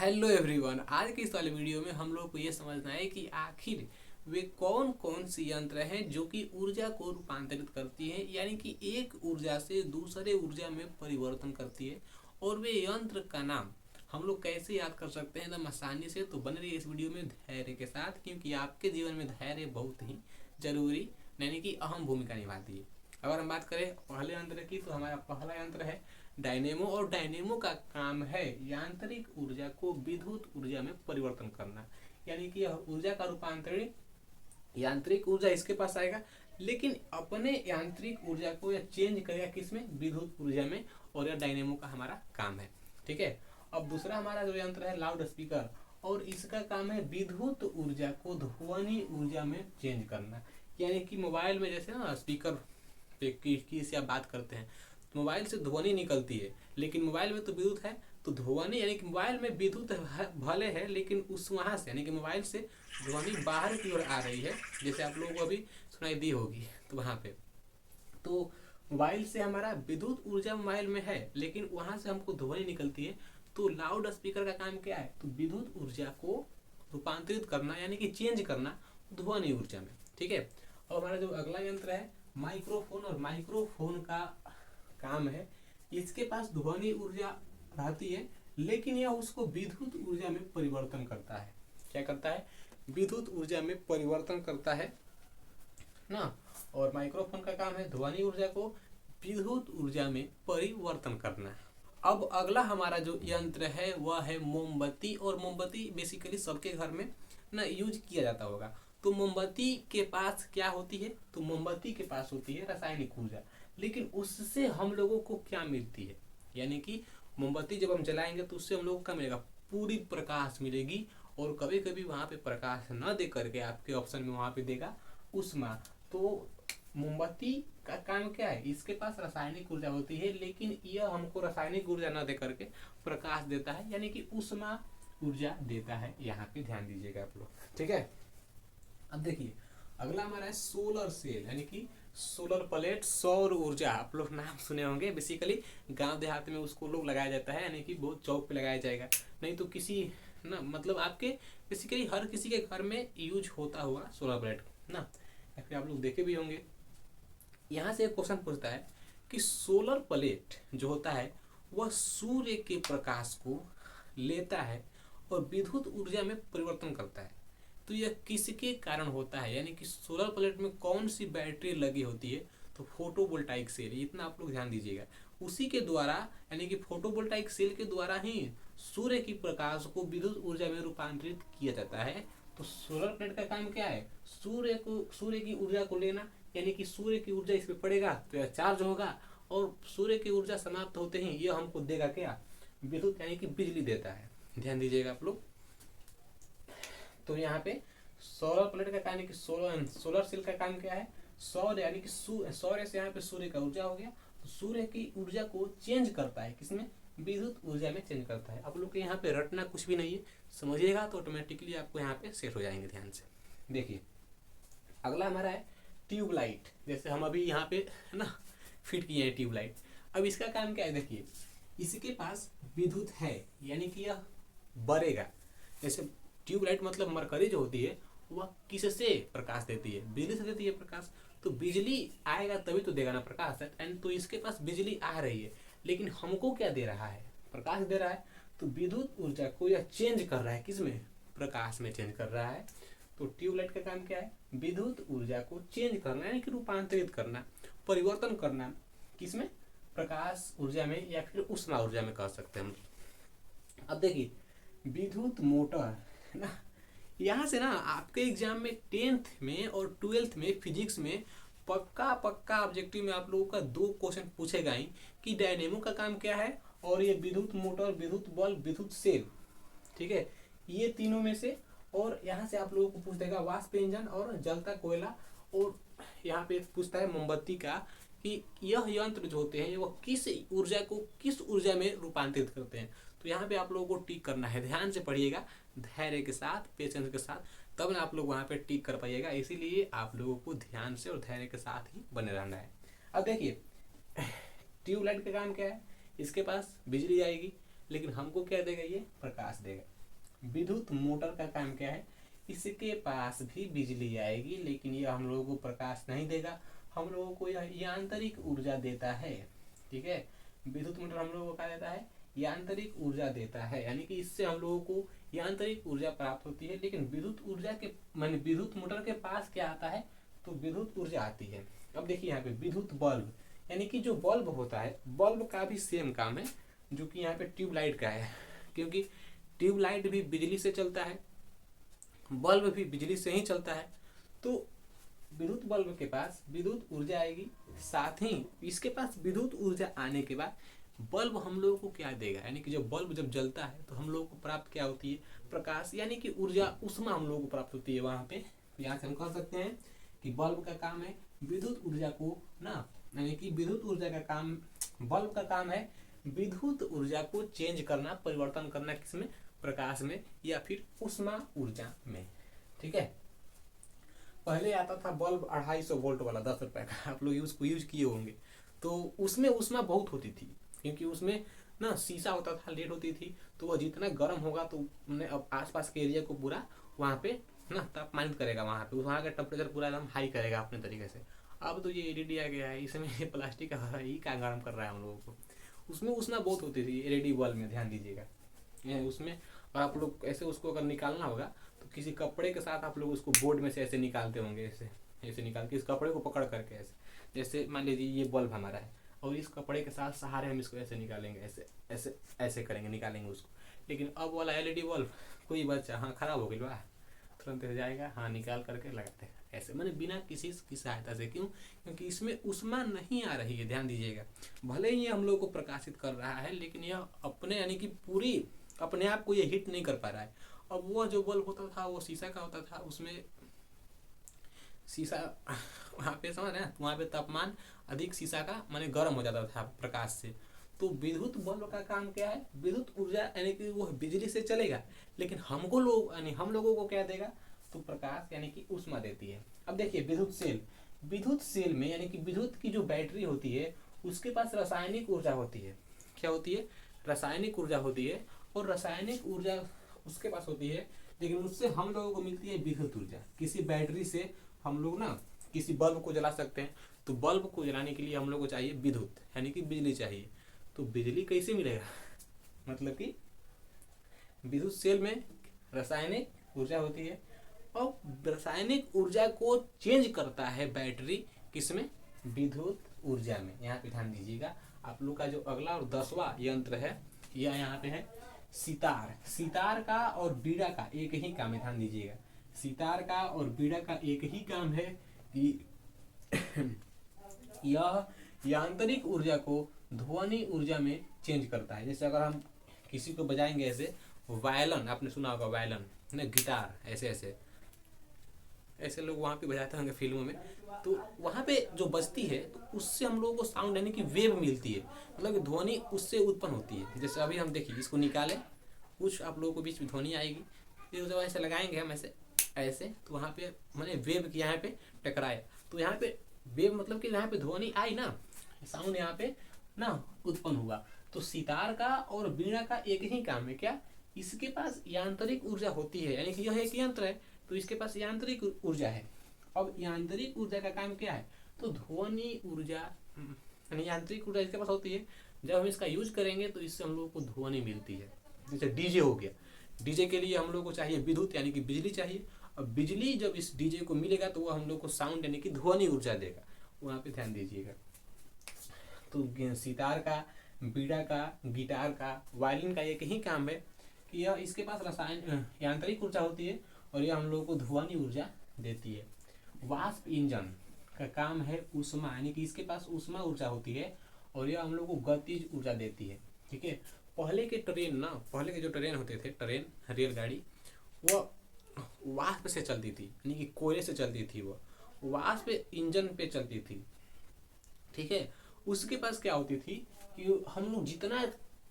Hello everyone, आज की इस वाले वीडियो में हम लोग को ये समझना है कि आखिर वे कौन कौन सी यंत्र हैं जो कि ऊर्जा को रूपांतरित करती हैं, यानी कि एक ऊर्जा से दूसरे ऊर्जा में परिवर्तन करती है। और वे यंत्र का नाम हम लोग कैसे याद कर सकते हैं एकदम आसानी से। तो बने रहिए इस वीडियो में धैर्य के साथ, क्योंकि आपके जीवन में धैर्य बहुत ही जरूरी यानी कि अहम भूमिका निभाती है। अगर हम बात करें पहले यंत्र की, तो हमारा पहला यंत्र है डायनेमो। और डायनेमो का काम है यांत्रिक ऊर्जा को विद्युत ऊर्जा में परिवर्तन करना, यानी कि यह ऊर्जा का रूपांतरण यांत्रिक ऊर्जा इसके पास आएगा, लेकिन अपने यांत्रिक ऊर्जा को यह चेंज करेगा किसमें, विद्युत ऊर्जा में। और यह डायनेमो का हमारा काम है। ठीक है। अब दूसरा हमारा जो यंत्र है लाउड स्पीकर, और इसका काम है विद्युत ऊर्जा को ध्वनि ऊर्जा में चेंज करना। यानी कि मोबाइल में जैसे ना स्पीकर पे की से आप बात करते हैं तो मोबाइल से ध्वनि निकलती है, लेकिन मोबाइल में तो विद्युत है, तो ध्वनि यानी कि मोबाइल में विद्युत भले है, लेकिन उस वहां से यानी कि मोबाइल से ध्वनि बाहर की ओर आ रही है, जैसे आप लोगों को अभी सुनाई दी होगी। तो वहां पे तो मोबाइल से हमारा विद्युत ऊर्जा मोबाइल में है, लेकिन वहां से हमको ध्वनि निकलती है। तो लाउड स्पीकर का काम क्या है, तो विद्युत ऊर्जा को रूपांतरित करना यानी कि चेंज करना ध्वनि ऊर्जा में। ठीक है। और हमारा जो अगला यंत्र है माइक्रोफोन, और माइक्रोफोन का काम है, इसके पास ध्वनि ऊर्जा रहती है, लेकिन यह उसको विद्युत ऊर्जा में परिवर्तन करता है। क्या करता है, विद्युत ऊर्जा में परिवर्तन करता है ना। और माइक्रोफोन का काम है ध्वनि ऊर्जा को विद्युत ऊर्जा में परिवर्तन करना। अब अगला हमारा जो यंत्र है वह है मोमबत्ती। और मोमबत्ती बेसिकली सबके घर में ना यूज किया जाता होगा। तो मोमबत्ती के पास क्या होती है, तो मोमबत्ती के पास होती है रासायनिक ऊर्जा, लेकिन उससे हम लोगों को क्या मिलती है, यानी कि मोमबत्ती जब हम जलाएंगे तो उससे हम लोगों को क्या मिलेगा, पूरी प्रकाश मिलेगी। और कभी कभी वहां पे प्रकाश न दे करके आपके ऑप्शन में वहां पे देगा उष्मा। तो मोमबत्ती का काम क्या है, इसके पास रासायनिक ऊर्जा होती है, लेकिन यह हमको रासायनिक ऊर्जा न दे करके प्रकाश देता है, यानी कि उष्मा ऊर्जा देता है। यहाँ पे ध्यान दीजिएगा आप लोग। ठीक है। अब देखिए अगला हमारा है सोलर सेल, यानी कि सोलर प्लेट, सौर ऊर्जा। आप लोग नाम सुने होंगे, बेसिकली गांव देहात में उसको लोग लगाया जाता है, यानी कि बहुत चौक पे लगाया जाएगा, नहीं तो किसी ना मतलब आपके बेसिकली हर किसी के घर में यूज होता हुआ सोलर प्लेट ना, या फिर आप लोग देखे भी होंगे। यहाँ से एक क्वेश्चन पूछता है कि सोलर प्लेट जो होता है वह सूर्य के प्रकाश को लेता है और विद्युत ऊर्जा में परिवर्तन करता है। तो यह किसके कारण होता है, यानी कि सोलर प्लेट में कौन सी बैटरी लगी होती है, तो फोटोवोल्टाइक सेल। इतना आप लोग ध्यान दीजिएगा, उसी के द्वारा यानी कि फोटोवोल्टाइक सेल के द्वारा ही सूर्य की प्रकाश को विद्युत ऊर्जा में रूपांतरित किया जाता है। तो सोलर प्लेट का काम क्या है, सूर्य की ऊर्जा को लेना, यानी कि सूर्य की ऊर्जा इस पे पड़ेगा तो यह चार्ज होगा, और सूर्य की ऊर्जा समाप्त होते ही यह हमको देगा क्या, विद्युत यानी कि बिजली देता है। ध्यान दीजिएगा आप लोग। तो यहाँ पे सोलर प्लेट का काम है कि सोलर सेल का काम क्या है, सौर यानी कि सौर्य से यहाँ पे सूर्य का ऊर्जा हो गया, तो सूर्य की ऊर्जा को चेंज करता है किसमें, विद्युत ऊर्जा में चेंज करता है। आप लोग के यहाँ पे रटना कुछ भी नहीं है, समझिएगा तो ऑटोमेटिकली आपको यहाँ पे सेट हो जाएंगे। ध्यान से देखिए अगला हमारा है ट्यूबलाइट। जैसे हम अभी यहाँ पे है ना फिट किए हैं ट्यूबलाइट। अब इसका काम क्या है, देखिए इसके पास विद्युत है, यानी कि यह बढ़ेगा। जैसे ट्यूबलाइट मतलब मरकरी जो होती है वह किससे प्रकाश देती है, बिजली से देती है प्रकाश। तो बिजली आएगा तभी तो देगा ना प्रकाश, एंड तो इसके पास बिजली आ रही है, लेकिन हमको क्या दे रहा है, प्रकाश दे रहा है। तो विद्युत ऊर्जा को यह चेंज कर रहा है किसमें, प्रकाश में चेंज कर रहा है। तो ट्यूबलाइट का काम क्या है, विद्युत ऊर्जा को चेंज करना यानी कि रूपांतरित करना, परिवर्तन करना किसमें, प्रकाश ऊर्जा में या फिर उष्मा ऊर्जा में कह सकते हैं हम। अब देखिए विद्युत मोटर है ना, यहाँ से ना आपके एग्जाम में 10th में और 12th में फिजिक्स में पक्का ऑब्जेक्टिव में आप लोगों का 2 क्वेश्चन पूछेगा ही कि डायनेमो का काम क्या है, और ये विद्युत मोटर, विद्युत बल्ब, विद्युत सेल। ठीक है, ये तीनों में से। और यहाँ से आप लोगों को पूछ देगा वाष्प इंजन और जलता कोयला। और यहाँ पे पूछता है मोमबत्ती का कि यह यंत्र जो होते हैं वो किस ऊर्जा को किस ऊर्जा में रूपांतरित करते हैं। तो यहाँ पे आप लोगों को टिक करना है, ध्यान से पढ़िएगा, धैर्य के साथ, पेशेंस के साथ, तब ना आप लोग वहाँ पे टिक कर पाइएगा। इसीलिए आप लोगों को ध्यान से और धैर्य के साथ ही बने रहना है। अब देखिए ट्यूबलाइट का काम क्या है, इसके पास बिजली आएगी, लेकिन हमको क्या देगा, ये प्रकाश देगा। विद्युत मोटर का काम क्या है, इसके पास भी बिजली आएगी लेकिन यह हम लोगों को प्रकाश नहीं देगा, हम लोगों को यह यांत्रिक ऊर्जा देता है। ठीक है, विद्युत मोटर हम लोगों को क्या देता है, यांत्रिक ऊर्जा देता है, यानी कि इससे हम लोगों को यांत्रिक ऊर्जा प्राप्त होती है। लेकिन विद्युत ऊर्जा के माने विद्युत मोटर के पास क्या आता है, तो विद्युत ऊर्जा आती है। अब देखिए यहाँ पे विद्युत बल्ब, यानी कि जो बल्ब होता है, बल्ब का भी सेम काम है जो कि यहाँ पे ट्यूबलाइट का है, क्योंकि ट्यूबलाइट भी बिजली से चलता है, बल्ब भी बिजली से ही चलता है। तो विद्युत बल्ब के पास विद्युत ऊर्जा आएगी, साथ ही इसके पास विद्युत ऊर्जा आने के बाद बल्ब हम लोगों को क्या देगा, यानी कि जब बल्ब जब जलता है तो हम लोगों को प्राप्त क्या होती है, प्रकाश, यानी कि ऊर्जा, ऊष्मा हम लोगों को प्राप्त होती है वहां पे। तो यहाँ से हम कह सकते हैं कि बल्ब का काम है विद्युत ऊर्जा को ना, यानी कि विद्युत ऊर्जा का काम, बल्ब का काम है विद्युत ऊर्जा को चेंज करना, परिवर्तन करना, किसमें, प्रकाश में या फिर ऊष्मा ऊर्जा में। ठीक है, पहले आता था बल्ब 250 वोल्ट वाला 10 रुपए का, आप लोग उसको यूज किए होंगे। तो उसमें ऊष्मा बहुत होती थी, क्योंकि उसमें ना शीशा होता था, लेड होती थी, तो वह जितना गर्म होगा तो अब आसपास के एरिया को पूरा वहाँ पे ना तापमानित करेगा, वहाँ पे वहाँ का टेम्परेचर पूरा एकदम हाई करेगा अपने तरीके से। अब तो ये एलईडी आ गया है, इसमें प्लास्टिक का ही क्या गर्म कर रहा है हम लोगों को। उसमें ऊष्मा बहुत होती थी एलईडी बल्ब में, ध्यान दीजिएगा उसमें। और आप लोग ऐसे उसको अगर निकालना होगा तो किसी कपड़े के साथ आप लोग उसको बोर्ड में से ऐसे निकालते होंगे, ऐसे ऐसे निकाल के इस कपड़े को पकड़ करके ऐसे, जैसे मान लीजिए ये बल्ब हमारा है और इस कपड़े के साथ सहारे हम इसको ऐसे निकालेंगे, ऐसे ऐसे ऐसे करेंगे, निकालेंगे उसको। लेकिन अब वाला एलईडी बल्ब, कोई बच्चा हाँ खराब हो गई बा, तुरंत जाएगा, हाँ निकाल करके लगाते हैं ऐसे, मैंने बिना किसी की सहायता से। क्यों, क्योंकि इसमें ऊष्मा नहीं आ रही है, ध्यान दीजिएगा। भले ही ये हम लोग को प्रकाशित कर रहा है लेकिन यह अपने यानी कि पूरी अपने आप को ये हिट नहीं कर पा रहा है। अब वो जो बल्ब होता था वो शीशा का होता था, उसमें शीशा वहाँ पे समझ रहे हैं, वहाँ पे तापमान अधिक शीशा का माने गर्म हो जाता था प्रकाश से। तो विद्युत बल्ब का काम क्या है, विद्युत ऊर्जा यानी कि वो बिजली से चलेगा, लेकिन हमको लोग यानी हम लोगों को क्या देगा, तो प्रकाश यानी कि ऊष्मा देती है। अब देखिए विद्युत सेल, विद्युत सेल में यानी कि विद्युत की जो बैटरी होती है उसके पास रासायनिक ऊर्जा होती है। क्या होती है, रासायनिक ऊर्जा होती है, और रासायनिक ऊर्जा उसके पास होती है, लेकिन उससे हम लोगों को मिलती है विद्युत ऊर्जा। किसी बैटरी से हम लोग ना किसी बल्ब को जला सकते हैं, तो बल्ब को जलाने के लिए हम लोग को चाहिए विद्युत यानी कि बिजली चाहिए। तो बिजली कैसे मिलेगा, मतलब कि विद्युत सेल में रासायनिक ऊर्जा होती है, और रासायनिक ऊर्जा को चेंज करता है बैटरी, किसमें, विद्युत ऊर्जा में। यहाँ पे ध्यान दीजिएगा, आप लोग का जो अगला और 10वां यंत्र है यह यहाँ पे है सितार। सितार का और बीड़ा का एक ही काम है, ध्यान दीजिएगा। सितार का और बीड़ा का एक ही काम है कि यह यांत्रिक ऊर्जा को ध्वनि ऊर्जा में चेंज करता है। जैसे अगर हम किसी को बजाएंगे ऐसे, वायलन, आपने सुना होगा वायलन ना, गिटार, ऐसे ऐसे ऐसे लोग वहाँ पे बजाते होंगे फिल्मों में, तो वहाँ पे जो बजती है तो उससे हम लोगों को साउंड यानी कि वेव मिलती है, मतलब कि ध्वनि उससे उत्पन्न होती है। जैसे अभी हम देखिए इसको निकालें, कुछ आप लोगों को बीच में ध्वनि आएगी, फिर जब ऐसे लगाएंगे हम ऐसे ऐसे, तो वहाँ पे मैंने वेव की यहाँ पे टकराए, तो यहाँ पे वेव मतलब कि यहाँ पे ध्वनि आई ना, साउंड यहाँ पे ना उत्पन्न हुआ। तो सितार का और वीणा का एक ही काम है, क्या, इसके पास यांत्रिक ऊर्जा होती है, यानी कि यह एक यंत्र है तो इसके पास यांत्रिक ऊर्जा है। अब यांत्रिक ऊर्जा का काम क्या है, तो ध्वनि ऊर्जा, यानी यांत्रिक ऊर्जा इसके पास होती है। जब हम इसका यूज करेंगे तो इससे हम लोगों को ध्वनि मिलती है। जैसे डीजे हो गया, डीजे के लिए हम लोग को चाहिए विद्युत यानी कि बिजली चाहिए। अब बिजली जब इस डीजे को मिलेगा तो वो हम लोग को साउंड यानी कि ध्वनि ऊर्जा देगा, वहाँ पे ध्यान दीजिएगा। तो सितार का, बीड़ा का, गिटार का, वायलिन का एक ही काम है कि यह इसके पास रसायन यांत्रिक ऊर्जा होती है और यह हम लोगों को ध्वनि ऊर्जा देती है। वाष्प इंजन का काम है ऊष्मा, यानी कि इसके पास ऊष्मा ऊर्जा होती है और यह हम लोग को गतिज ऊर्जा देती है। ठीक है, पहले के ट्रेन ना, पहले के जो ट्रेन होते थे, ट्रेन रेलगाड़ी, वह वाष्प से चलती थी, यानी कि कोयले से चलती थी, वो वाष्प इंजन पे चलती थी। ठीक है, उसके पास क्या होती थी कि हम लोग जितना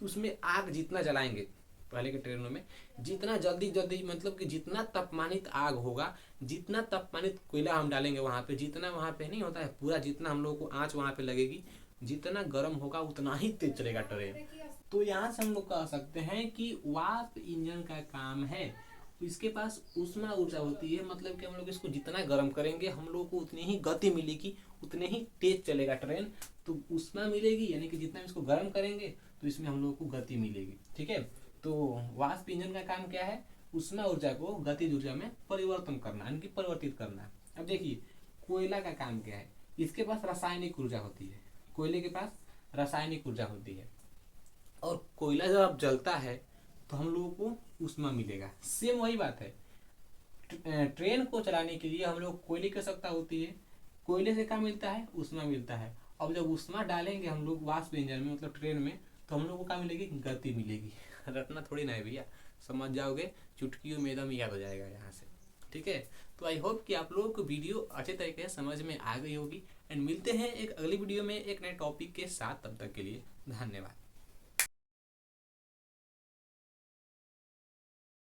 उसमें आग जितना जलाएंगे, पहले के ट्रेनों में जितना जल्दी जल्दी, मतलब कि जितना तापमानित आग होगा, जितना तापमानित कोयला हम डालेंगे वहाँ पे, जितना वहाँ पे नहीं होता है पूरा, जितना हम लोगों को आँच वहाँ पे लगेगी, जितना गर्म होगा उतना ही तेज चलेगा ट्रेन। तो यहाँ से हम लोग कह सकते हैं कि वाष्प इंजन का काम है, इसके पास ऊष्मा ऊर्जा होती है, मतलब कि हम लोग इसको जितना गर्म करेंगे हम लोग को उतनी ही गति मिलेगी, उतने ही तेज चलेगा ट्रेन। तो ऊष्मा मिलेगी, यानी कि जितना इसको गर्म करेंगे तो इसमें हम लोग को गति मिलेगी। ठीक है, तो वाष्प इंजन का काम क्या है? ऊष्मा ऊर्जा को गतिज ऊर्जा में परिवर्तन करना, यानी कि परिवर्तित करना। अब देखिए कोयला का काम क्या है? इसके पास रासायनिक ऊर्जा होती है, कोयले के पास रासायनिक ऊर्जा होती है, और कोयला जब जलता है तो हम लोगों को ऊष्मा मिलेगा। सेम वही बात है, ट्रेन को चलाने के लिए हम लोग कोयले की आवश्यकता होती है, कोयले से क्या मिलता है? ऊष्मा मिलता है। अब जब ऊष्मा डालेंगे हम लोग वाष्प इंजन में, मतलब ट्रेन में, तो हम लोग को क्या मिलेगी? गति मिलेगी। रटना थोड़ी ना है भैया, समझ जाओगे, चुटकियों में एकदम याद हो जाएगा यहाँ से। ठीक है, तो आई होप कि आप लोगों को वीडियो अच्छे तरीके से समझ में आ गई होगी। एंड मिलते हैं एक अगली वीडियो में एक नए टॉपिक के साथ, तब तक के लिए धन्यवाद।